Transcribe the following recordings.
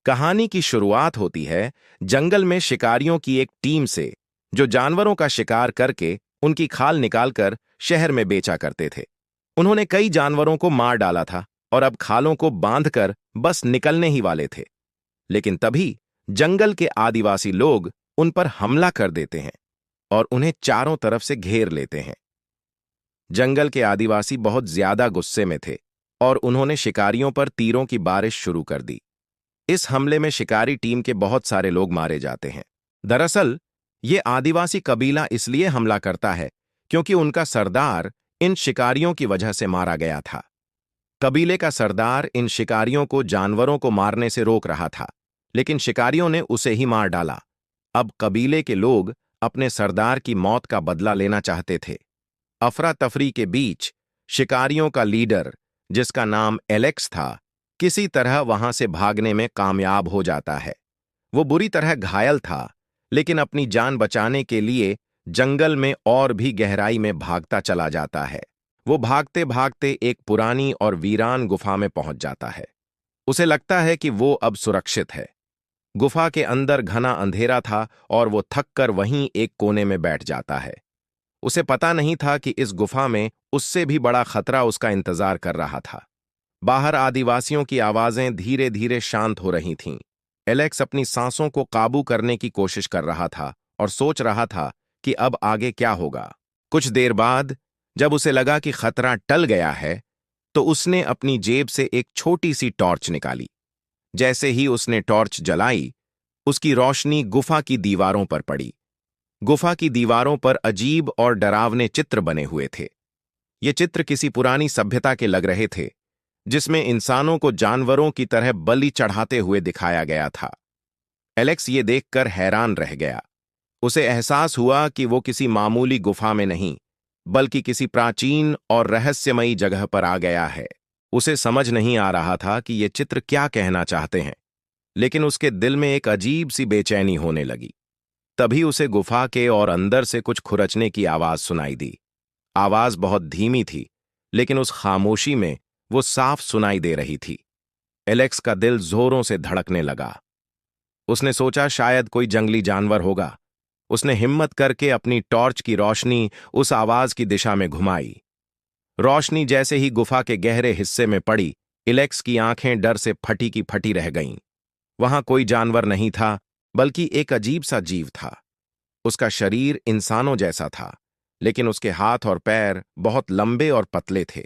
कहानी की शुरुआत होती है जंगल में शिकारियों की एक टीम से, जो जानवरों का शिकार करके उनकी खाल निकालकर शहर में बेचा करते थे। उन्होंने कई जानवरों को मार डाला था और अब खालों को बांधकर बस निकलने ही वाले थे। लेकिन तभी जंगल के आदिवासी लोग उन पर हमला कर देते हैं और उन्हें चारों तरफ से घेर लेते हैं। जंगल के आदिवासी बहुत ज्यादा गुस्से में थे और उन्होंने शिकारियों पर तीरों की बारिश शुरू कर दी। इस हमले में शिकारी टीम के बहुत सारे लोग मारे जाते हैं। दरअसल ये आदिवासी कबीला इसलिए हमला करता है क्योंकि उनका सरदार इन शिकारियों की वजह से मारा गया था। कबीले का सरदार इन शिकारियों को जानवरों को मारने से रोक रहा था, लेकिन शिकारियों ने उसे ही मार डाला। अब कबीले के लोग अपने सरदार की मौत का बदला लेना चाहते थे। अफरा तफरी के बीच शिकारियों का लीडर, जिसका नाम एलेक्स था, किसी तरह वहां से भागने में कामयाब हो जाता है। वो बुरी तरह घायल था, लेकिन अपनी जान बचाने के लिए जंगल में और भी गहराई में भागता चला जाता है। वो भागते भागते एक पुरानी और वीरान गुफा में पहुंच जाता है। उसे लगता है कि वो अब सुरक्षित है। गुफा के अंदर घना अंधेरा था और वो थक कर वहीं एक कोने में बैठ जाता है। उसे पता नहीं था कि इस गुफा में उससे भी बड़ा खतरा उसका इंतजार कर रहा था। बाहर आदिवासियों की आवाजें धीरे धीरे शांत हो रही थीं। एलेक्स अपनी सांसों को काबू करने की कोशिश कर रहा था और सोच रहा था कि अब आगे क्या होगा। कुछ देर बाद जब उसे लगा कि खतरा टल गया है, तो उसने अपनी जेब से एक छोटी सी टॉर्च निकाली। जैसे ही उसने टॉर्च जलाई, उसकी रोशनी गुफा की दीवारों पर पड़ी। गुफा की दीवारों पर अजीब और डरावने चित्र बने हुए थे। ये चित्र किसी पुरानी सभ्यता के लग रहे थे, जिसमें इंसानों को जानवरों की तरह बलि चढ़ाते हुए दिखाया गया था। एलेक्स ये देखकर हैरान रह गया। उसे एहसास हुआ कि वो किसी मामूली गुफा में नहीं, बल्कि किसी प्राचीन और रहस्यमयी जगह पर आ गया है। उसे समझ नहीं आ रहा था कि ये चित्र क्या कहना चाहते हैं, लेकिन उसके दिल में एक अजीब सी बेचैनी होने लगी। तभी उसे गुफा के और अंदर से कुछ खुरचने की आवाज सुनाई दी। आवाज बहुत धीमी थी, लेकिन उस खामोशी में वो साफ सुनाई दे रही थी। एलेक्स का दिल जोरों से धड़कने लगा। उसने सोचा शायद कोई जंगली जानवर होगा। उसने हिम्मत करके अपनी टॉर्च की रोशनी उस आवाज की दिशा में घुमाई। रोशनी जैसे ही गुफा के गहरे हिस्से में पड़ी, एलेक्स की आंखें डर से फटी की फटी रह गईं। वहां कोई जानवर नहीं था, बल्कि एक अजीब सा जीव था। उसका शरीर इंसानों जैसा था, लेकिन उसके हाथ और पैर बहुत लंबे और पतले थे।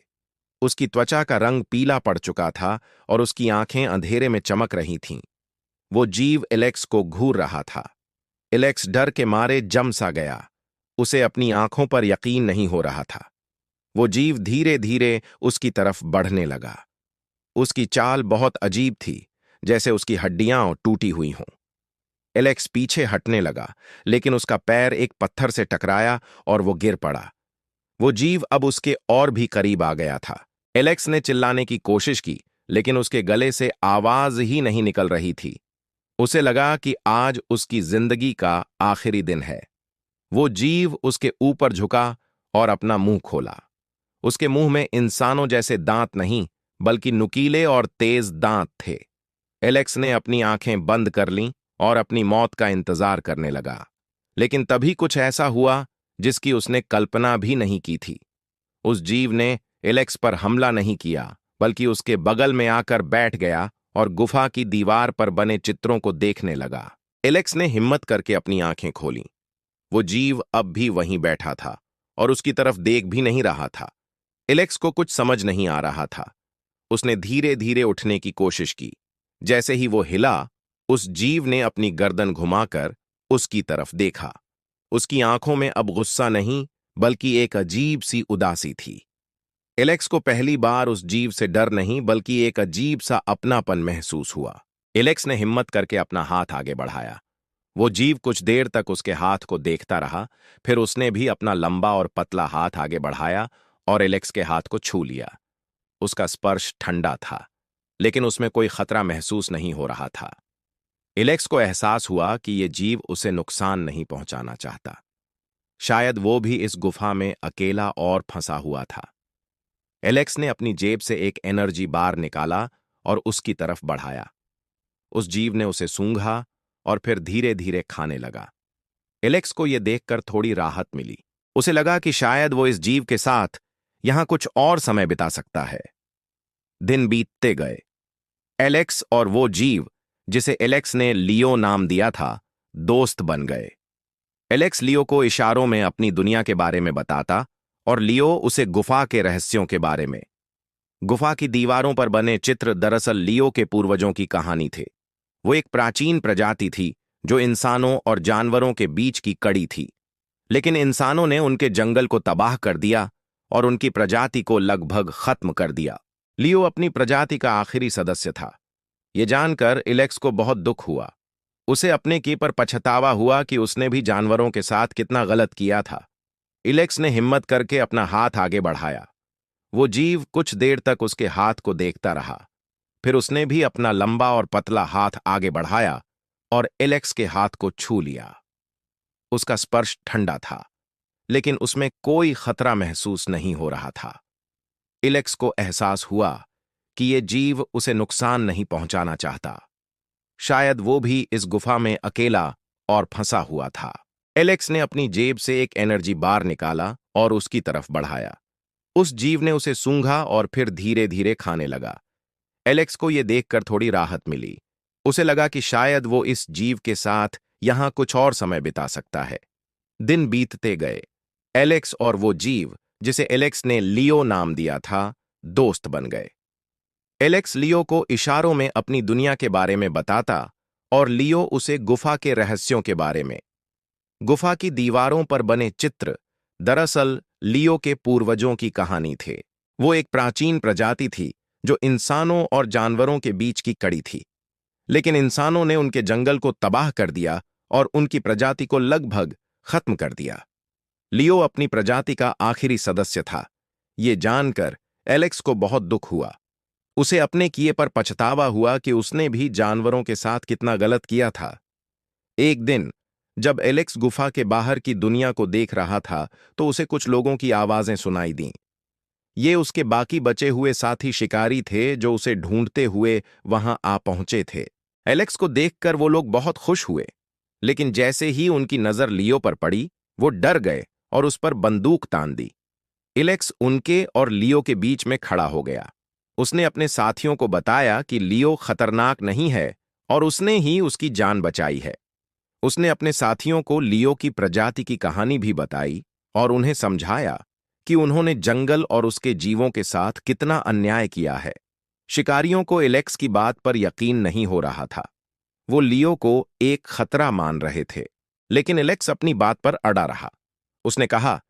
उसकी त्वचा का रंग पीला पड़ चुका था और उसकी आंखें अंधेरे में चमक रही थीं। वो जीव एलेक्स को घूर रहा था। एलेक्स डर के मारे जम सा गया। उसे अपनी आंखों पर यकीन नहीं हो रहा था। वो जीव धीरे धीरे उसकी तरफ बढ़ने लगा। उसकी चाल बहुत अजीब थी, जैसे उसकी हड्डियां टूटी हुई हों। एलेक्स पीछे हटने लगा, लेकिन उसका पैर एक पत्थर से टकराया और वो गिर पड़ा। वो जीव अब उसके और भी करीब आ गया था। एलेक्स ने चिल्लाने की कोशिश की, लेकिन उसके गले से आवाज ही नहीं निकल रही थी। उसे लगा कि आज उसकी जिंदगी का आखिरी दिन है। वो जीव उसके ऊपर झुका और अपना मुंह खोला। उसके मुंह में इंसानों जैसे दांत नहीं, बल्कि नुकीले और तेज दांत थे। एलेक्स ने अपनी आंखें बंद कर लीं और अपनी मौत का इंतजार करने लगा। लेकिन तभी कुछ ऐसा हुआ जिसकी उसने कल्पना भी नहीं की थी। उस जीव ने एलेक्स पर हमला नहीं किया, बल्कि उसके बगल में आकर बैठ गया और गुफा की दीवार पर बने चित्रों को देखने लगा। एलेक्स ने हिम्मत करके अपनी आंखें खोलीं। वो जीव अब भी वहीं बैठा था और उसकी तरफ देख भी नहीं रहा था। एलेक्स को कुछ समझ नहीं आ रहा था। उसने धीरे धीरे उठने की कोशिश की। जैसे ही वो हिला, उस जीव ने अपनी गर्दन घुमाकर उसकी तरफ देखा। उसकी आंखों में अब गुस्सा नहीं, बल्कि एक अजीब सी उदासी थी। एलेक्स को पहली बार उस जीव से डर नहीं, बल्कि एक अजीब सा अपनापन महसूस हुआ। एलेक्स ने हिम्मत करके अपना हाथ आगे बढ़ाया। वो जीव कुछ देर तक उसके हाथ को देखता रहा, फिर उसने भी अपना लंबा और पतला हाथ आगे बढ़ाया और एलेक्स के हाथ को छू लिया। उसका स्पर्श ठंडा था, लेकिन उसमें कोई खतरा महसूस नहीं हो रहा था। एलेक्स को एहसास हुआ कि ये जीव उसे नुकसान नहीं पहुंचाना चाहता। शायद वो भी इस गुफा में अकेला और फंसा हुआ था। एलेक्स ने अपनी जेब से एक एनर्जी बार निकाला और उसकी तरफ बढ़ाया। उस जीव ने उसे सूंघा और फिर धीरे धीरे खाने लगा। एलेक्स को यह देखकर थोड़ी राहत मिली। उसे लगा कि शायद वो इस जीव के साथ यहां कुछ और समय बिता सकता है। दिन बीतते गए। एलेक्स और वो जीव, जिसे एलेक्स ने लियो नाम दिया था, दोस्त बन गए। एलेक्स लियो को इशारों में अपनी दुनिया के बारे में बताता और लियो उसे गुफा के रहस्यों के बारे में। गुफा की दीवारों पर बने चित्र दरअसल लियो के पूर्वजों की कहानी थे। वो एक प्राचीन प्रजाति थी जो इंसानों और जानवरों के बीच की कड़ी थी, लेकिन इंसानों ने उनके जंगल को तबाह कर दिया और उनकी प्रजाति को लगभग खत्म कर दिया। लियो अपनी प्रजाति का आखिरी सदस्य था। ये जानकर एलेक्स को बहुत दुख हुआ। उसे अपने की पर पछतावा हुआ कि उसने भी जानवरों के साथ कितना गलत किया था। एलेक्स ने हिम्मत करके अपना हाथ आगे बढ़ाया। वो जीव कुछ देर तक उसके हाथ को देखता रहा। फिर उसने भी अपना लंबा और पतला हाथ आगे बढ़ाया और एलेक्स के हाथ को छू लिया। उसका स्पर्श ठंडा था, लेकिन उसमें कोई खतरा महसूस नहीं हो रहा था। एलेक्स को एहसास हुआ कि ये जीव उसे नुकसान नहीं पहुंचाना चाहता। शायद वो भी इस गुफा में अकेला और फंसा हुआ था। एलेक्स ने अपनी जेब से एक एनर्जी बार निकाला और उसकी तरफ बढ़ाया। उस जीव ने उसे सूंघा और फिर धीरे धीरे खाने लगा। एलेक्स को यह देखकर थोड़ी राहत मिली। उसे लगा कि शायद वो इस जीव के साथ यहां कुछ और समय बिता सकता है। दिन बीतते गए। एलेक्स और वो जीव, जिसे एलेक्स ने लियो नाम दिया था, दोस्त बन गए। एलेक्स लियो को इशारों में अपनी दुनिया के बारे में बताता और लियो उसे गुफा के रहस्यों के बारे में। गुफा की दीवारों पर बने चित्र दरअसल लियो के पूर्वजों की कहानी थे। वो एक प्राचीन प्रजाति थी जो इंसानों और जानवरों के बीच की कड़ी थी, लेकिन इंसानों ने उनके जंगल को तबाह कर दिया और उनकी प्रजाति को लगभग खत्म कर दिया। लियो अपनी प्रजाति का आखिरी सदस्य था। ये जानकर एलेक्स को बहुत दुख हुआ। उसे अपने किए पर पछतावा हुआ कि उसने भी जानवरों के साथ कितना गलत किया था। एक दिन जब एलेक्स गुफा के बाहर की दुनिया को देख रहा था तो उसे कुछ लोगों की आवाजें सुनाई दीं। ये उसके बाकी बचे हुए साथी शिकारी थे जो उसे ढूंढते हुए वहां आ पहुंचे थे। एलेक्स को देखकर वो लोग बहुत खुश हुए, लेकिन जैसे ही उनकी नजर लियो पर पड़ी, वो डर गए और उस पर बंदूक तान दी। एलेक्स उनके और लियो के बीच में खड़ा हो गया। उसने अपने साथियों को बताया कि लियो खतरनाक नहीं है और उसने ही उसकी जान बचाई है। उसने अपने साथियों को लियो की प्रजाति की कहानी भी बताई और उन्हें समझाया कि उन्होंने जंगल और उसके जीवों के साथ कितना अन्याय किया है। शिकारियों को एलेक्स की बात पर यकीन नहीं हो रहा था। वो लियो को एक खतरा मान रहे थे, लेकिन एलेक्स अपनी बात पर अड़ा रहा। उसने कहा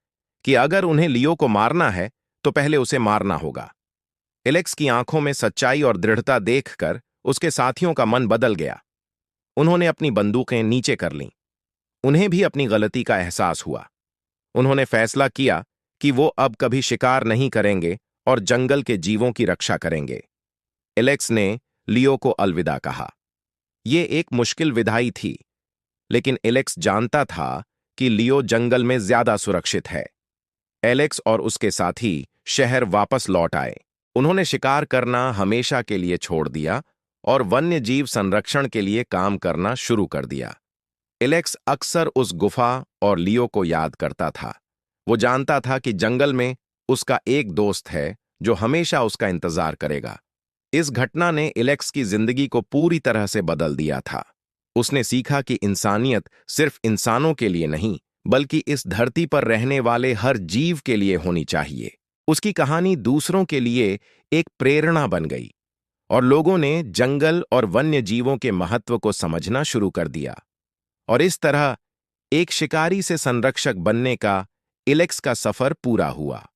कि अगर उन्हें लियो को मारना है तो पहले उसे मारना होगा। एलेक्स की आंखों में सच्चाई और दृढ़ता देखकर उसके साथियों का मन बदल गया। उन्होंने अपनी बंदूकें नीचे कर लीं। उन्हें भी अपनी गलती का एहसास हुआ। उन्होंने फैसला किया कि वो अब कभी शिकार नहीं करेंगे और जंगल के जीवों की रक्षा करेंगे। एलेक्स ने लियो को अलविदा कहा। ये एक मुश्किल विदाई थी, लेकिन एलेक्स जानता था कि लियो जंगल में ज्यादा सुरक्षित है। एलेक्स और उसके साथी शहर वापस लौट आए। उन्होंने शिकार करना हमेशा के लिए छोड़ दिया और वन्य जीव संरक्षण के लिए काम करना शुरू कर दिया। एलेक्स अक्सर उस गुफा और लियो को याद करता था। वो जानता था कि जंगल में उसका एक दोस्त है जो हमेशा उसका इंतजार करेगा। इस घटना ने एलेक्स की जिंदगी को पूरी तरह से बदल दिया था। उसने सीखा कि इंसानियत सिर्फ इंसानों के लिए नहीं, बल्कि इस धरती पर रहने वाले हर जीव के लिए होनी चाहिए। उसकी कहानी दूसरों के लिए एक प्रेरणा बन गई और लोगों ने जंगल और वन्य जीवों के महत्व को समझना शुरू कर दिया। और इस तरह एक शिकारी से संरक्षक बनने का एलेक्स का सफर पूरा हुआ।